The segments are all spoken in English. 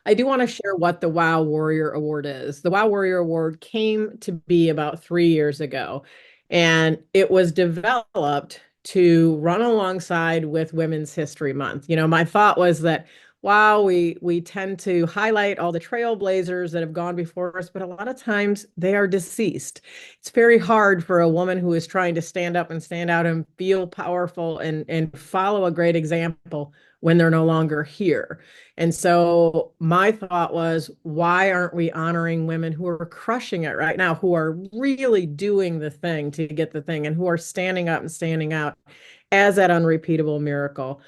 I do want to share what the Wow Warrior Award is. The Wow Warrior Award came to be about 3 years ago, and it was developed to run alongside with Women's History Month. My thought was that, wow, we tend to highlight all the trailblazers that have gone before us, but a lot of times they are deceased. It's very hard for a woman who is trying to stand up and stand out and feel powerful and follow a great example when they're no longer here. And so my thought was, why aren't we honoring women who are crushing it right now, who are really doing the thing to get the thing, and who are standing up and standing out as that unrepeatable miracle?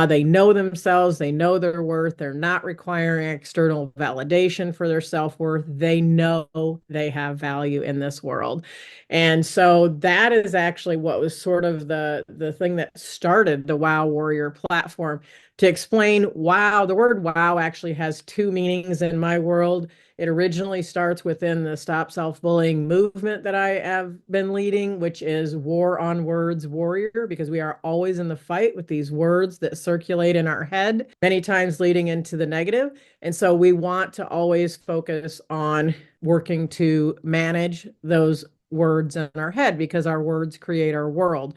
They know themselves, they know their worth, they're not requiring external validation for their self-worth. They know they have value in this world. And so that is actually what was sort of the thing that started the Wow Warrior platform, to explain wow. The word wow actually has two meanings in my world. It originally starts within the Stop Self-Bullying movement that I have been leading, which is war on words warrior, because we are always in the fight with these words that circulate in our head, many times leading into the negative. And so we want to always focus on working to manage those words in our head, because our words create our world.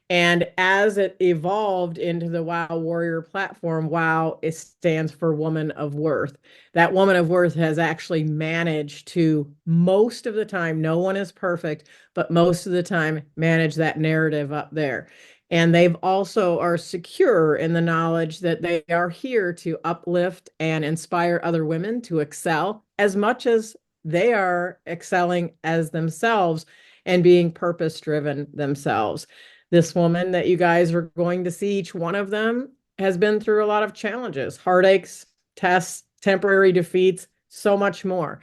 And as it evolved into the Wow Warrior platform, Wow, it stands for Woman of Worth. That Woman of Worth has actually managed to, most of the time, no one is perfect, but most of the time, manage that narrative up there. And they've also are secure in the knowledge that they are here to uplift and inspire other women to excel as much as they are excelling as themselves and being purpose driven themselves. This woman that you guys are going to see, each one of them has been through a lot of challenges, heartaches, tests, temporary defeats, so much more.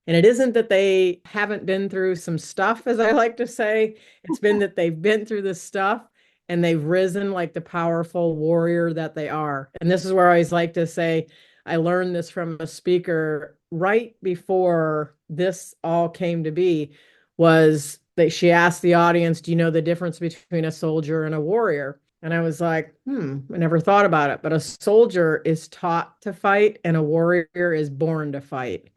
And it isn't that they haven't been through some stuff, as I like to say. It's been that they've been through this stuff and they've risen like the powerful warrior that they are. And this is where I always like to say, I learned this from a speaker right before this all came to be, was that she asked the audience, do you know the difference between a soldier and a warrior? And I was like, I never thought about it. But a soldier is taught to fight and a warrior is born to fight.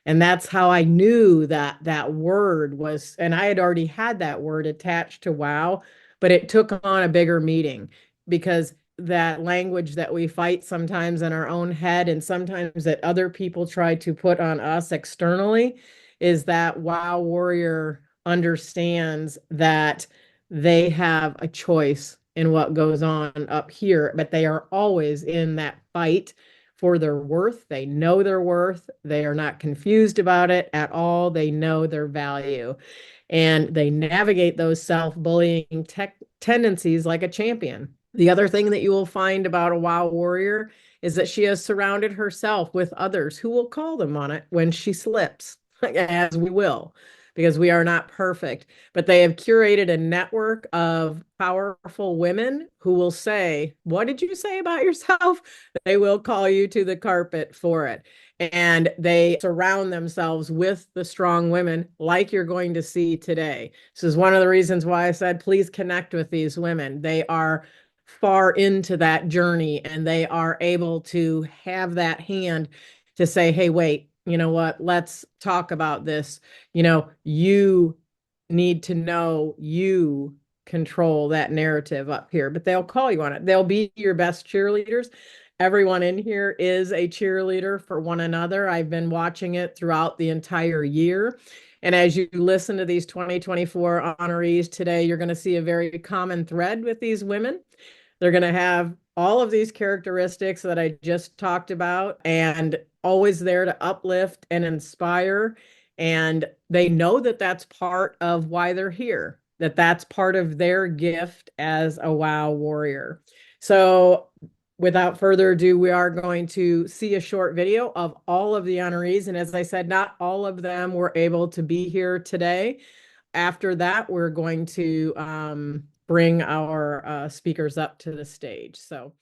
And that's how I knew that that word was, and I had already had that word attached to wow, but it took on a bigger meaning, because that language that we fight sometimes in our own head and sometimes that other people try to put on us externally, is that wow warrior understands that they have a choice in what goes on up here, but they are always in that fight for their worth. They know their worth. They are not confused about it at all. They know their value, and they navigate those self-bullying tendencies like a champion. The other thing that you will find about a wow warrior is that she has surrounded herself with others who will call them on it when she slips, as we will, because we are not perfect. But they have curated a network of powerful women who will say, what did you say about yourself? They will call you to the carpet for it. And they surround themselves with the strong women like you're going to see today. This is one of the reasons why I said, please connect with these women. They are far into that journey and they are able to have that hand to say, hey, wait, you know what? Let's talk about this. You need to know you control that narrative up here, but they'll call you on it. They'll be your best cheerleaders. Everyone in here is a cheerleader for one another. I've been watching it throughout the entire year. And as you listen to these 2024 honorees today, you're going to see a very common thread with these women. They're going to have all of these characteristics that I just talked about, and always there to uplift and inspire. And they know that that's part of why they're here, that that's part of their gift as a wow warrior. So without further ado, we are going to see a short video of all of the honorees. And as I said, not all of them were able to be here today. After that, we're going to bring our speakers up to the stage. So.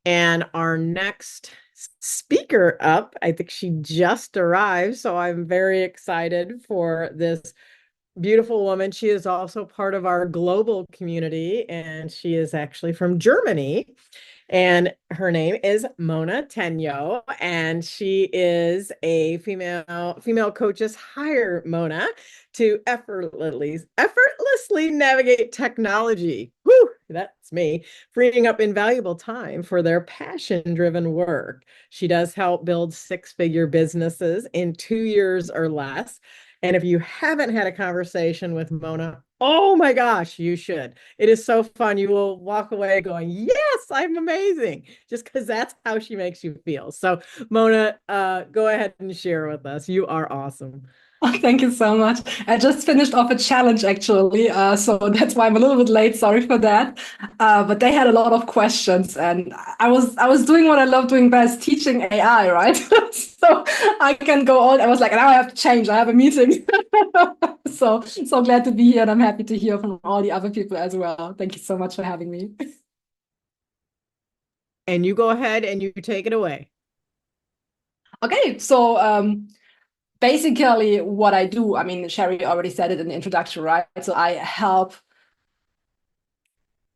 And our next speaker up, I think she just arrived, so I'm very excited for this beautiful woman. She is also part of our global community, and she is actually from Germany. And her name is Mona Tenjo, and she is a female coaches hire Mona to effortlessly navigate technology. Whew, that's me, freeing up invaluable time for their passion-driven work. She does help build six-figure businesses in 2 years or less. And if you haven't had a conversation with Mona, oh my gosh, you should. It is so fun. You will walk away going, yes, I'm amazing, just because that's how she makes you feel. So, Mona, go ahead and share with us. You are awesome. Oh, thank you so much. I just finished off a challenge actually, so that's why I'm a little bit late. Sorry for that. But they had a lot of questions, and I was doing what I love doing best, teaching AI, right? So I can go on. I was like, now I have to change. I have a meeting. So glad to be here, and I'm happy to hear from all the other people as well. Thank you so much for having me. And you go ahead and you take it away. Okay, so basically what I do, I mean, Sherri already said it in the introduction, right? So I help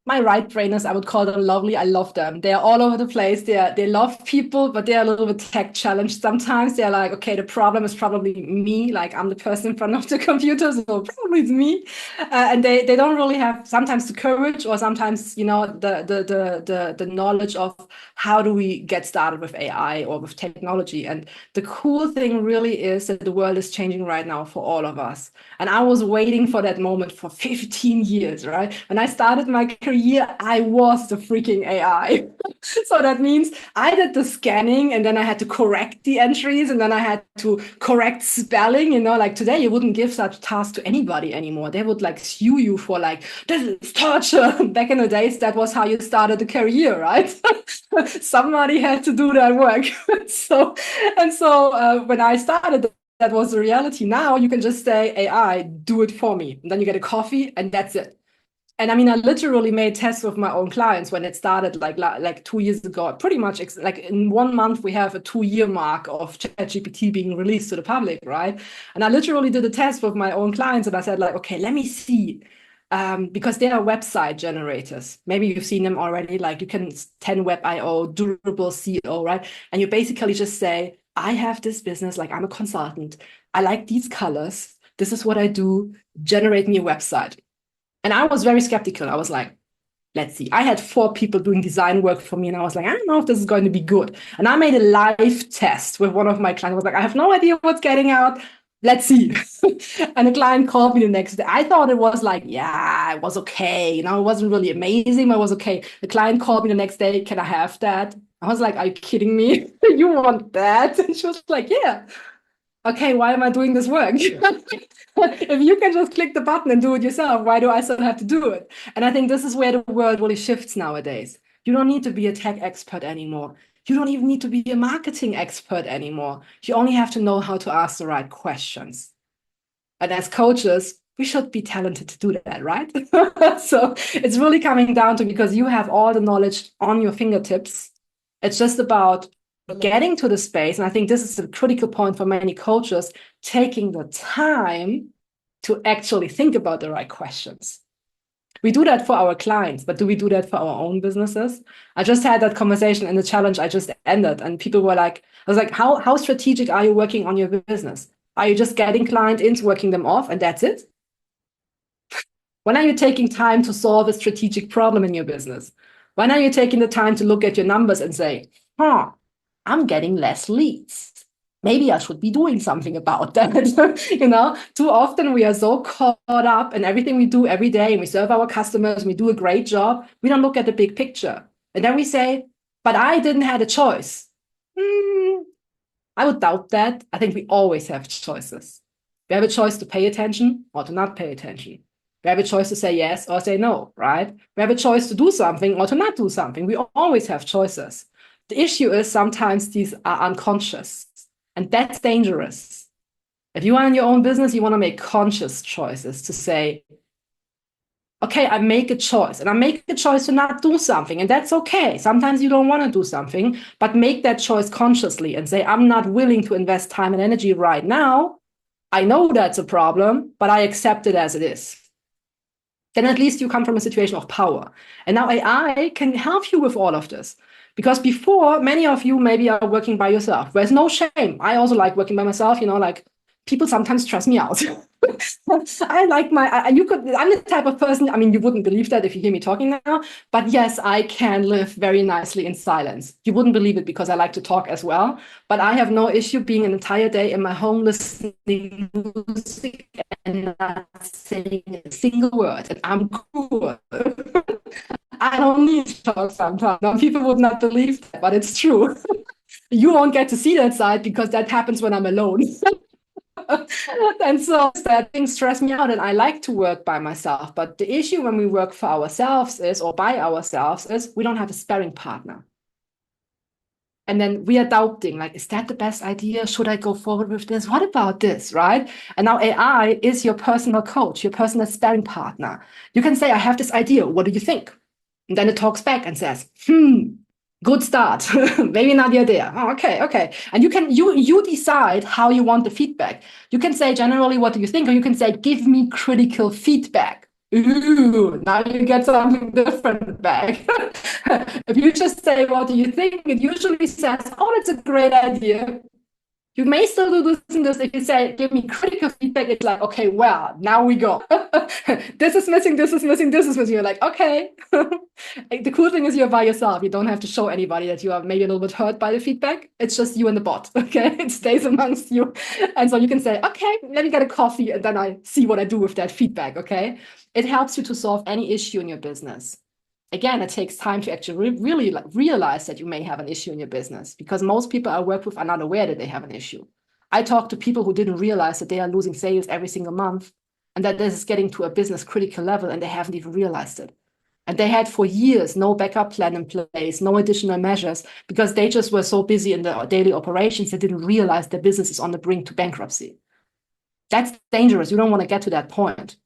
my right brainers, I would call them lovely. I love them. They're all over the place. They love people, but they're a little bit tech challenged sometimes. They're like, okay, the problem is probably me. Like I'm the person in front of the computer, so probably it's me. And they don't really have sometimes the courage or sometimes, the knowledge of how do we get started with AI or with technology. And the cool thing really is that the world is changing right now for all of us. And I was waiting for that moment for 15 years, right? When I started my career, I was the freaking AI. So that means I did the scanning and then I had to correct the entries and then I had to correct spelling. Like today, you wouldn't give such task to anybody anymore. They would like sue you for like, this is torture. Back in the days, that was how you started a career, right? Somebody had to do that work. When I started, that was the reality. Now you can just say, AI, do it for me. And then you get a coffee and that's it. And I mean, I literally made tests with my own clients when it started like 2 years ago. Pretty much like in 1 month, we have a 2 year mark of ChatGPT being released to the public, right? And I literally did a test with my own clients and I said like, okay, let me see. Because they are website generators. Maybe you've seen them already. Like you can 10 web.io, durable SEO, right? And you basically just say, I have this business, like I'm a consultant. I like these colors. This is what I do. Generate me a website. And I was very skeptical. I was like, let's see. I had 4 people doing design work for me, and I was like, I don't know if this is going to be good. And I made a live test with one of my clients. I was like, I have no idea what's getting out. Let's see. And the client called me the next day. I thought it was like, yeah, it was okay. It wasn't really amazing, but it was okay. The client called me the next day. Can I have that? I was like, are you kidding me? You want that? And she was like, yeah. Okay, why am I doing this work? If you can just click the button and do it yourself, why do I still have to do it? And I think this is where the world really shifts nowadays. You don't need to be a tech expert anymore. You don't even need to be a marketing expert anymore. You only have to know how to ask the right questions. And as coaches, we should be talented to do that, right? So it's really coming down to because you have all the knowledge on your fingertips. It's just about getting to the space. And I think this is a critical point for many coaches, taking the time to actually think about the right questions. We do that for our clients, but do we do that for our own businesses? I just had that conversation in the challenge I just ended, and people were like, I was like, how strategic are you working on your business? Are you just getting clients in, working them off, and that's it? When are you taking time to solve a strategic problem in your business? When are you taking the time to look at your numbers and say, I'm getting less leads. Maybe I should be doing something about that. Too often we are so caught up in everything we do every day and we serve our customers, and we do a great job. We don't look at the big picture. And then we say, but I didn't have a choice. I would doubt that. I think we always have choices. We have a choice to pay attention or to not pay attention. We have a choice to say yes or say no, right? We have a choice to do something or to not do something. We always have choices. The issue is sometimes these are unconscious, and that's dangerous. If you are in your own business, you want to make conscious choices to say, okay, I make a choice and I make a choice to not do something, and that's okay. Sometimes you don't want to do something, but make that choice consciously and say, I'm not willing to invest time and energy right now. I know that's a problem, but I accept it as it is. Then at least you come from a situation of power. And now AI can help you with all of this. Because before, many of you maybe are working by yourself. There's no shame. I also like working by myself, like people sometimes stress me out. I like I'm the type of person, I mean, you wouldn't believe that if you hear me talking now, but yes, I can live very nicely in silence. You wouldn't believe it because I like to talk as well, but I have no issue being an entire day in my home listening music and not saying a single word, and I'm cool. I don't need to talk sometimes. Now, people would not believe that, but it's true. You won't get to see that side because that happens when I'm alone. And so that things stress me out, and I like to work by myself. But the issue when we work for ourselves or by ourselves is we don't have a sparring partner. And then we are doubting, like, is that the best idea? Should I go forward with this? What about this, right? And now AI is your personal coach, your personal sparring partner. You can say, I have this idea. What do you think? And then it talks back and says, good start. Maybe not the idea. Oh, okay. And you decide how you want the feedback. You can say generally, what do you think? Or you can say, give me critical feedback. Ooh, now you get something different back. If you just say, what do you think? It usually says, oh, that's a great idea. You may still do this and this. If you say, give me critical feedback, it's like, okay, well, now we go. This is missing, this is missing, this is missing. You're like, okay. The cool thing is you're by yourself. You don't have to show anybody that you are maybe a little bit hurt by the feedback. It's just you and the bot, okay? It stays amongst you. And so you can say, okay, let me get a coffee, and then I see what I do with that feedback, okay? It helps you to solve any issue in your business. Again, it takes time to actually really realize that you may have an issue in your business, because most people I work with are not aware that they have an issue. I talk to people who didn't realize that they are losing sales every single month and that this is getting to a business critical level and they haven't even realized it. And they had for years no backup plan in place, no additional measures, because they just were so busy in their daily operations they didn't realize their business is on the brink to bankruptcy. That's dangerous. You don't want to get to that point.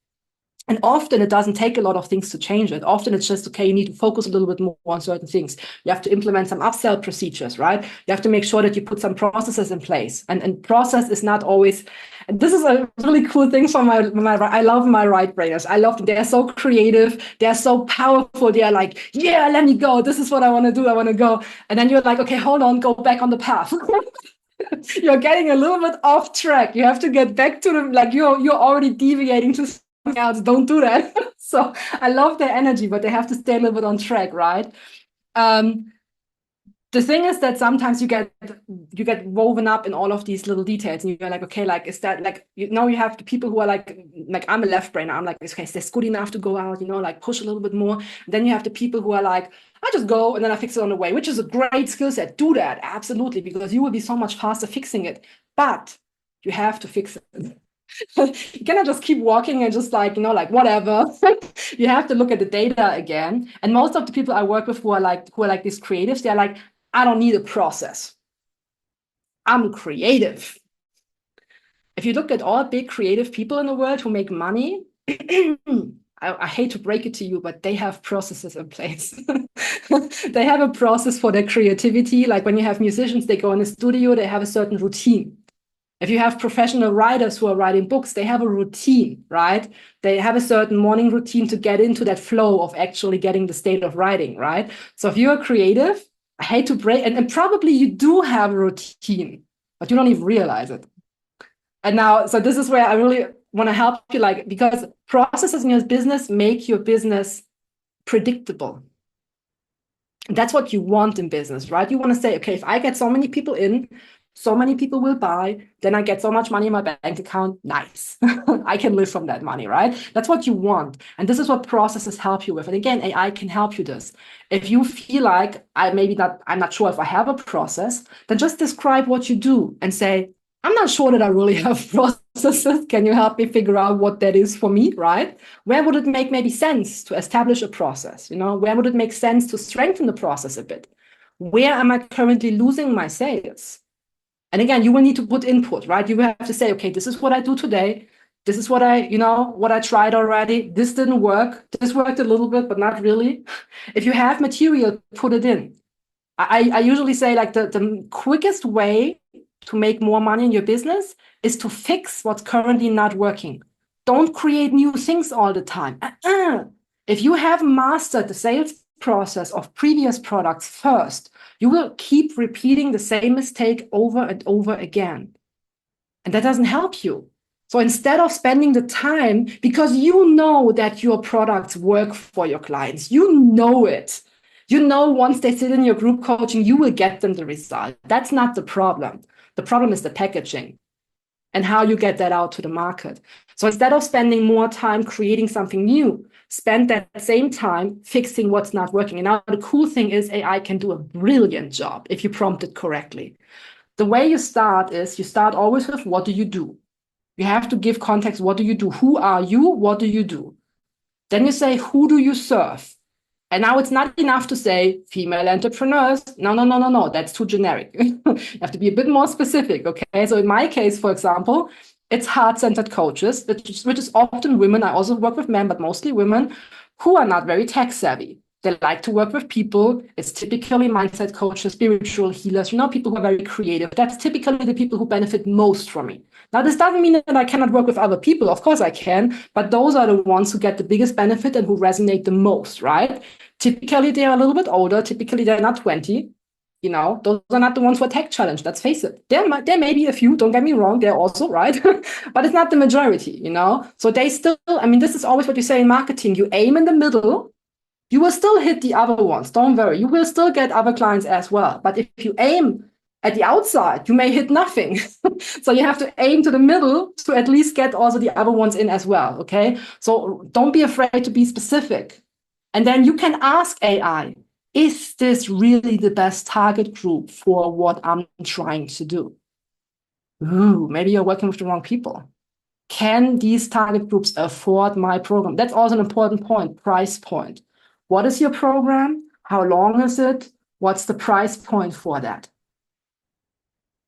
And often it doesn't take a lot of things to change it. Often it's just, okay, you need to focus a little bit more on certain things. You have to implement some upsell procedures, right? You have to make sure that you put some processes in place. And process is not always, and this is a really cool thing for I love my right brainers. I love them. They're so creative. They're so powerful. They're like, yeah, let me go. This is what I want to do. I want to go. And then you're like, okay, hold on, go back on the path. You're getting a little bit off track. You have to get back to the, like, you're already deviating to else. Don't do that. So I love their energy, but they have to stay a little bit on track, right? The thing is that sometimes you get woven up in all of these little details, and you're like, okay, like, is that like, you have the people who are like I'm a left brainer. I'm like, okay, is this good enough to go out? Like push a little bit more. And then you have the people who are like, I just go and then I fix it on the way, which is a great skill set. Do that, absolutely, because you will be so much faster fixing it. But you have to fix it. You cannot just keep walking and just like, whatever. You have to look at the data again. And most of the people I work with who are like these creatives, they're like, I don't need a process. I'm creative. If you look at all big creative people in the world who make money, I hate to break it to you, but they have processes in place. They have a process for their creativity. Like when you have musicians, they go in the studio, they have a certain routine. If you have professional writers who are writing books, they have a routine, right? They have a certain morning routine to get into that flow of actually getting the state of writing, right? So if you're creative, I hate to break, and probably you do have a routine, but you don't even realize it. And now, so this is where I really want to help you, like, because processes in your business make your business predictable. And that's what you want in business, right? You want to say, okay, if I get so many people in, so many people will buy, then I get so much money in my bank account. Nice. I can live from that money, right? That's what you want. And this is what processes help you with. And again, AI can help you this. If you feel like I'm not sure if I have a process, then just describe what you do and say, I'm not sure that I really have processes. Can you help me figure out what that is for me, right? Where would it make maybe sense to establish a process? Where would it make sense to strengthen the process a bit? Where am I currently losing my sales? And again, you will need to put input, right? You will have to say, okay, this is what I do today. This is what I tried already. This didn't work. This worked a little bit, but not really. If you have material, put it in. I usually say like the quickest way to make more money in your business is to fix what's currently not working. Don't create new things all the time. If you have mastered the sales process of previous products first, you will keep repeating the same mistake over and over again. And that doesn't help you. So instead of spending the time, because you know that your products work for your clients, you know it. You know, once they sit in your group coaching, you will get them the result. That's not the problem. The problem is the packaging and how you get that out to the market. So instead of spending more time creating something new, spend that same time fixing what's not working. And now the cool thing is AI can do a brilliant job if you prompt it correctly. The way you start is you start always with, what do you do? You have to give context. What do you do? Who are you? What do you do? Then you say, who do you serve? And now it's not enough to say female entrepreneurs. No. That's too generic. You have to be a bit more specific. Okay. So in my case, for example, it's heart-centered coaches, which is often women. I also work with men, but mostly women who are not very tech savvy. They like to work with people. It's typically mindset coaches, spiritual healers, people who are very creative. That's typically the people who benefit most from me. Now, this doesn't mean that I cannot work with other people. Of course I can, but those are the ones who get the biggest benefit and who resonate the most, right? Typically, they are a little bit older. Typically, they're not 20. Those are not the ones who are tech challenged. Let's face it. There may be a few, don't get me wrong, they're also, right? But it's not the majority, So they still, this is always what you say in marketing. You aim in the middle. You will still hit the other ones. Don't worry. You will still get other clients as well. But if you aim at the outside, you may hit nothing. So you have to aim to the middle to at least get also the other ones in as well. Okay. So don't be afraid to be specific. And then you can ask AI, is this really the best target group for what I'm trying to do? Ooh, maybe you're working with the wrong people. Can these target groups afford my program? That's also an important point, price point. What is your program? How long is it? What's the price point for that?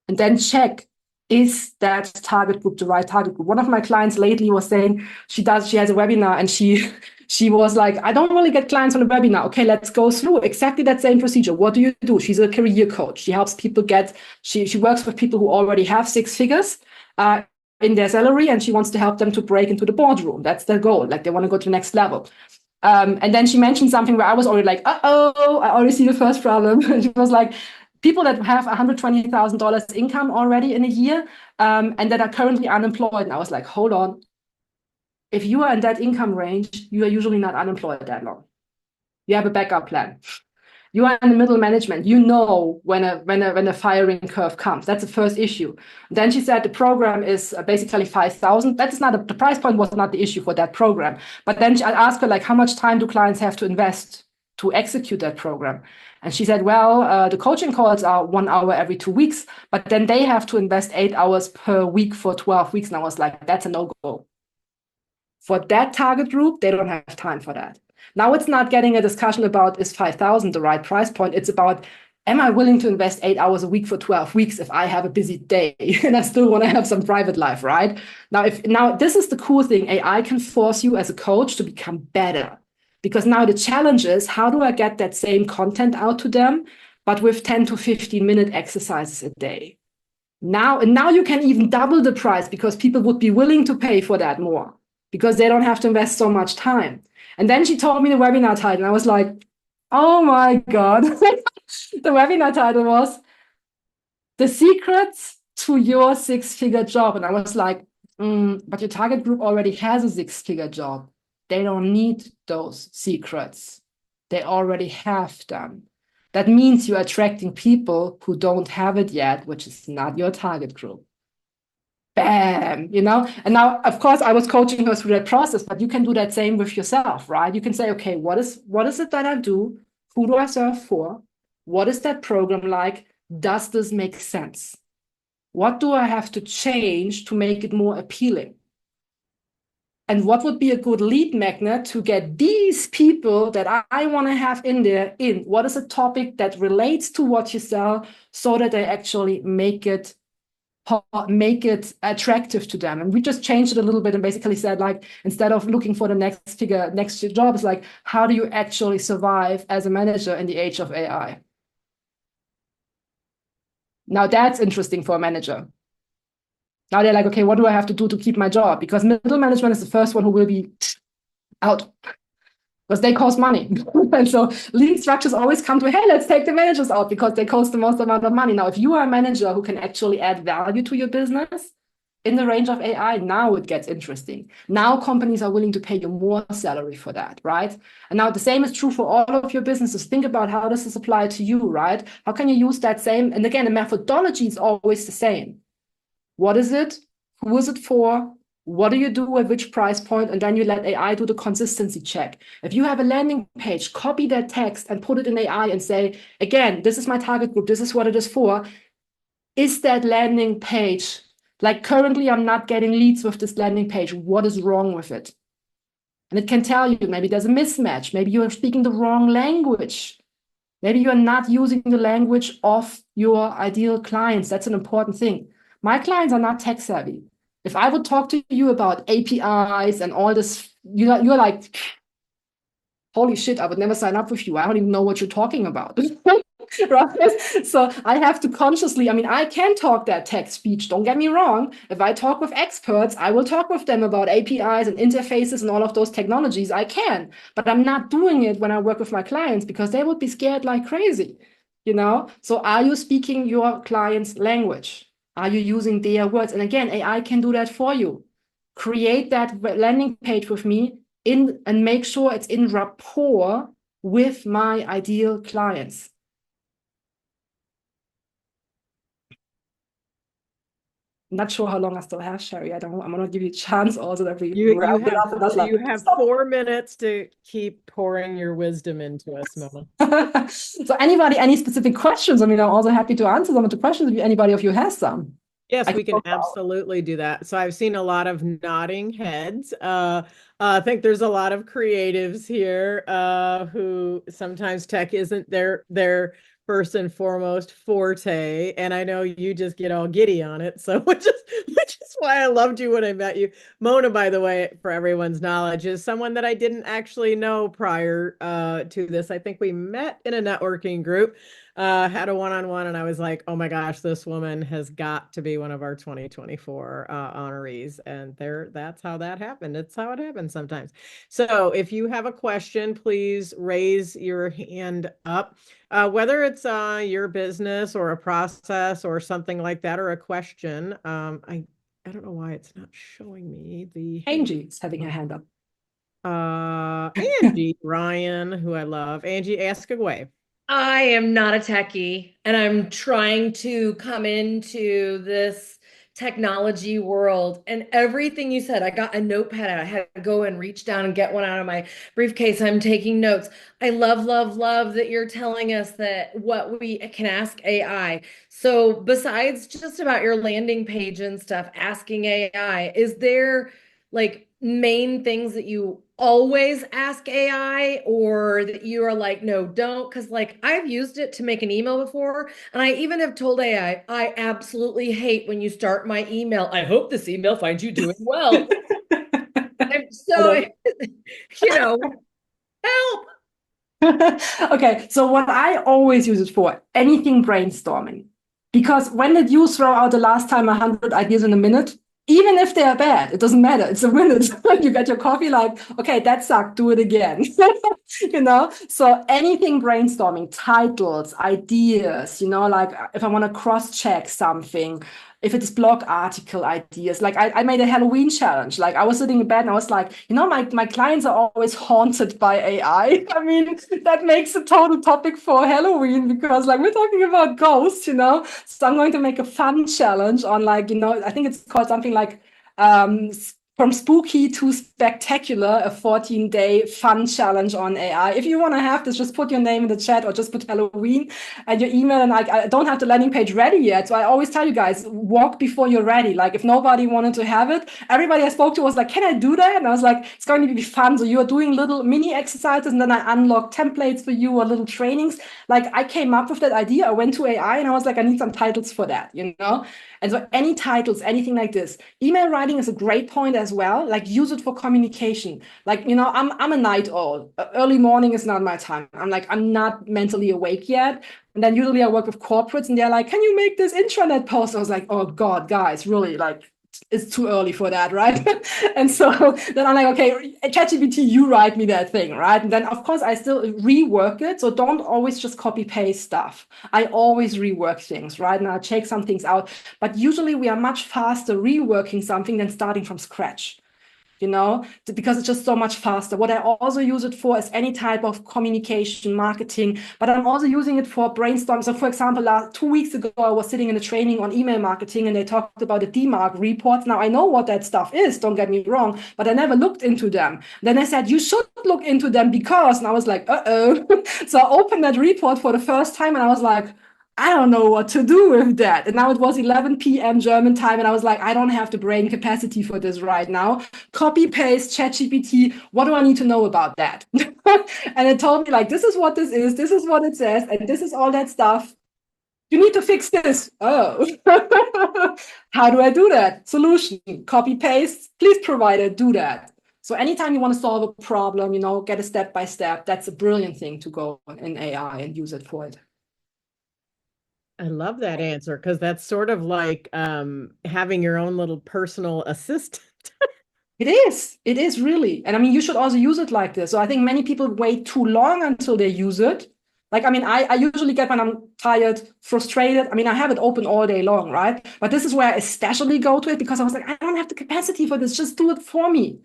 And then check, is that target group the right target group? One of my clients lately was saying she has a webinar and she was like, I don't really get clients on a webinar. Okay, let's go through exactly that same procedure. What do you do? She's a career coach. She helps people she works with people who already have 6 figures in their salary, and she wants to help them to break into the boardroom. That's their goal. Like they want to go to the next level. And then she mentioned something where I was already like, uh-oh, I already see the first problem. She was like, people that have $120,000 income already in a year and that are currently unemployed. And I was like, hold on. If you are in that income range, you are usually not unemployed that long. You have a backup plan. You are in the middle management. You know when a firing curve comes. That's the first issue. Then she said the program is basically 5,000. That is not the price point was not the issue for that program. But then I asked her, like, how much time do clients have to invest to execute that program? And she said, well, the coaching calls are 1 hour every 2 weeks, but then they have to invest 8 hours per week for 12 weeks. And I was like, that's a no-go. For that target group, they don't have time for that. Now it's not getting a discussion about, is 5,000 the right price point? It's about, am I willing to invest 8 hours a week for 12 weeks if I have a busy day and I still want to have some private life, right? Now this is the cool thing. AI can force you as a coach to become better, because now the challenge is, how do I get that same content out to them, but with 10 to 15-minute exercises a day? Now you can even double the price, because people would be willing to pay for that more, because they don't have to invest so much time. And then she told me the webinar title, and I was like, oh my God. The webinar title was The Secrets to Your 6-Figure Job. And I was like, but your target group already has a 6-figure job. They don't need those secrets. They already have them. That means you're attracting people who don't have it yet, which is not your target group. Bam, And now, of course, I was coaching her through that process, but you can do that same with yourself, right? You can say, okay, what is it that I do? Who do I serve for? What is that program like? Does this make sense? What do I have to change to make it more appealing? And what would be a good lead magnet to get these people that I want to have in there in? What is a topic that relates to what you sell so that they actually make it make it attractive to them. And we just changed it a little bit and basically said, like, instead of looking for the next job, it's like, how do you actually survive as a manager in the age of AI? Now that's interesting for a manager. Now they're like, okay, what do I have to do to keep my job? Because middle management is the first one who will be out because they cost money. And so lean structures always come to, hey, let's take the managers out because they cost the most amount of money. Now, if you are a manager who can actually add value to your business in the range of AI, now it gets interesting. Now companies are willing to pay you more salary for that, right? And now the same is true for all of your businesses. Think about how does this apply to you, right? How can you use that same? And again, the methodology is always the same. What is it? Who is it for? What do you do at which price point? And then you let AI do the consistency check. If you have a landing page, copy that text and put it in AI and say, again, this is my target group. This is what it is for. Is that landing page, like currently I'm not getting leads with this landing page. What is wrong with it? And it can tell you, maybe there's a mismatch. Maybe you're speaking the wrong language. Maybe you're not using the language of your ideal clients. That's an important thing. My clients are not tech savvy. If I would talk to you about APIs and all this, you're like, holy shit, I would never sign up with you. I don't even know what you're talking about. Right? So I have to consciously, I mean, I can talk that tech speech. Don't get me wrong. If I talk with experts, I will talk with them about APIs and interfaces and all of those technologies. I can, but I'm not doing it when I work with my clients because they would be scared like crazy, you know? So are you speaking your client's language? Are you using their words? And again, AI can do that for you. Create that landing page with me and make sure it's in rapport with my ideal clients. Not sure how long I still have, Sherri. I'm gonna give you a chance also that we wrap it up. And that's like, you have 4 minutes to keep pouring your wisdom into us, Mona. So anybody, any specific questions? I mean, I'm also happy to answer some of the questions if anybody of you has some. Yes, we can absolutely do that. So I've seen a lot of nodding heads. I think there's a lot of creatives here who sometimes tech isn't their first and foremost forte. And I know you just get all giddy on it. So which is why I loved you when I met you. Mona, by the way, for everyone's knowledge, is someone that I didn't actually know prior to this. I think we met in a networking group. Had a one-on-one and I was like, oh my gosh, this woman has got to be one of our 2024 honorees. And that's how that happened. It's how it happens sometimes. So if you have a question, please raise your hand up. Whether it's your business or a process or something like that, or a question. I don't know why it's not showing me the Angie's having her hand up. Angie Ryan, who I love. Angie, ask away. I am not a techie and I'm trying to come into this technology world. And everything you said, I got a notepad out. I had to go and reach down and get one out of my briefcase. I'm taking notes. I love, love, love that you're telling us that what we can ask AI. So besides just about your landing page and stuff, asking AI, is there like main things that you always ask AI or that you are like, no, don't? Because like I've used it to make an email before. And I even have told AI, I absolutely hate when you start my email. I hope this email finds you doing well. I'm so, help. Okay, so what I always use it for, anything brainstorming. Because when did you throw out the last time 100 ideas in a minute? Even if they are bad, it doesn't matter. It's a minute. You get your coffee, like, okay, that sucked. Do it again. So anything brainstorming, titles, ideas, like if I want to cross-check something, if it's blog article ideas, like I made a Halloween challenge. Like I was sitting in bed and I was like, my clients are always haunted by AI. I mean, that makes a total topic for Halloween because like we're talking about ghosts, So I'm going to make a fun challenge on like, I think it's called something like from spooky to spectacular, a 14-day fun challenge on AI. If you want to have this, just put your name in the chat or just put Halloween and your email. And I don't have the landing page ready yet. So I always tell you guys, walk before you're ready. Like if nobody wanted to have it, everybody I spoke to was like, can I do that? And I was like, it's going to be fun. So you're doing little mini exercises and then I unlock templates for you or little trainings. Like I came up with that idea. I went to AI and I was like, I need some titles for that, you know? And so any titles, anything like this. Email writing is a great point as well. Like use it for communication. Like, you know, I'm a night owl. Early morning is not my time. I'm not mentally awake yet. And then usually I work with corporates and they're like, can you make this intranet post? I was like, oh God, guys, really, like, it's too early for that, right? And so then I'm like, okay, ChatGPT, you write me that thing, right? And then of course I still rework it. So don't always just copy paste stuff. I always rework things, right? And I check some things out. But usually we are much faster reworking something than starting from scratch, you know, because it's just so much faster. What I also use it for is any type of communication, marketing, but I'm also using it for brainstorm. So for example, 2 weeks ago, I was sitting in a training on email marketing and they talked about the DMARC reports. Now I know what that stuff is, don't get me wrong, but I never looked into them. Then I said, you should look into them because, and I was like, uh-oh. So I opened that report for the first time and I was like, I don't know what to do with that. And now it was 11 p.m. German time. And I was like, I don't have the brain capacity for this right now. Copy paste ChatGPT. What do I need to know about that? And it told me like, this is what this is. This is what it says. And this is all that stuff. You need to fix this. Oh, how do I do that? Solution, copy paste. Please provide it. Do that. So anytime you want to solve a problem, you know, get a step by step. That's a brilliant thing to go in AI and use it for it. I love that answer because that's sort of like having your own little personal assistant. It is really. And I mean, you should also use it like this. So I think many people wait too long until they use it. Like, I mean, I usually get when I'm tired, frustrated. I mean, I have it open all day long, right? But this is where I especially go to it because I was like, I don't have the capacity for this. Just do it for me.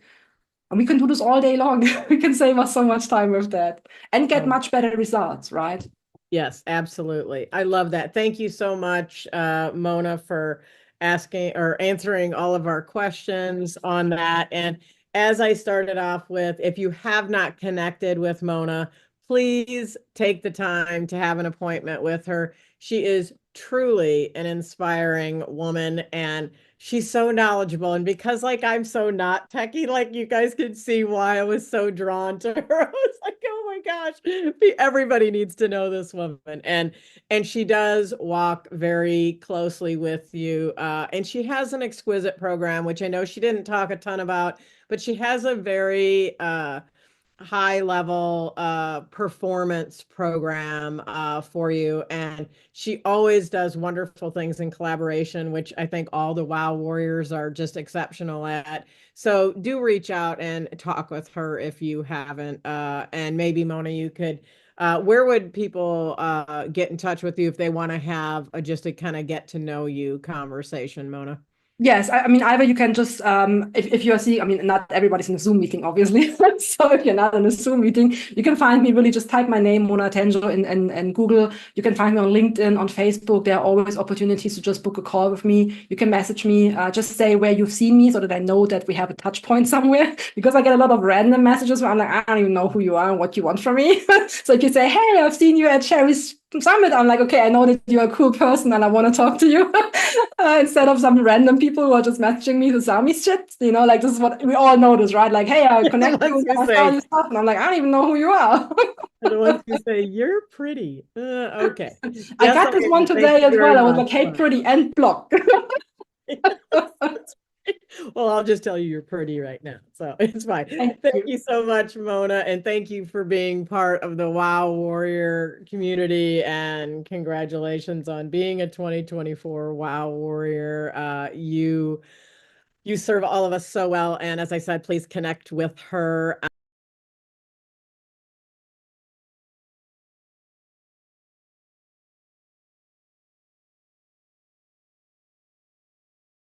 And we can do this all day long. We can save us so much time with that and get much better results, right? Yes, absolutely. I love that. Thank you so much, Mona, for asking or answering all of our questions on that. And as I started off with, if you have not connected with Mona, please take the time to have an appointment with her. She is truly an inspiring woman and she's so knowledgeable. And because like I'm so not techie, like you guys could see why I was so drawn to her. I was like, oh my gosh, everybody needs to know this woman. And she does walk very closely with you. And she has an exquisite program, which I know she didn't talk a ton about, but she has a very high level performance program for you. And she always does wonderful things in collaboration, which I think all the WoW warriors are just exceptional at. So do reach out and talk with her if you haven't. And maybe Mona, you could, where would people get in touch with you if they want to have just a kind of get to know you conversation, Mona? Yes, I mean, either you can just, if you're seeing, I mean, not everybody's in a Zoom meeting, obviously. So if you're not in a Zoom meeting, you can find me really just type my name, Mona Tenjo, in Google. You can find me on LinkedIn, on Facebook. There are always opportunities to just book a call with me. You can message me, just say where you've seen me so that I know that we have a touch point somewhere. Because I get a lot of random messages where I'm like, I don't even know who you are and what you want from me. So if you say, hey, I've seen you at Sherri's Summit, I'm like, okay, I know that you're a cool person and I want to talk to you. Instead of some random people who are just messaging me to sell me shit, you know, like this is what we all know this, right? Like, hey, I connect you, I sell you stuff, and I'm like, I don't even know who you are. The ones who say you're pretty. Okay. I got this one today as well. I was like, hey, pretty, and block. Well, I'll just tell you you're pretty right now. So it's fine. Thank you so much, Mona. And thank you for being part of the WoW Warrior community. And congratulations on being a 2024 WoW Warrior. You serve all of us so well. And as I said, please connect with her.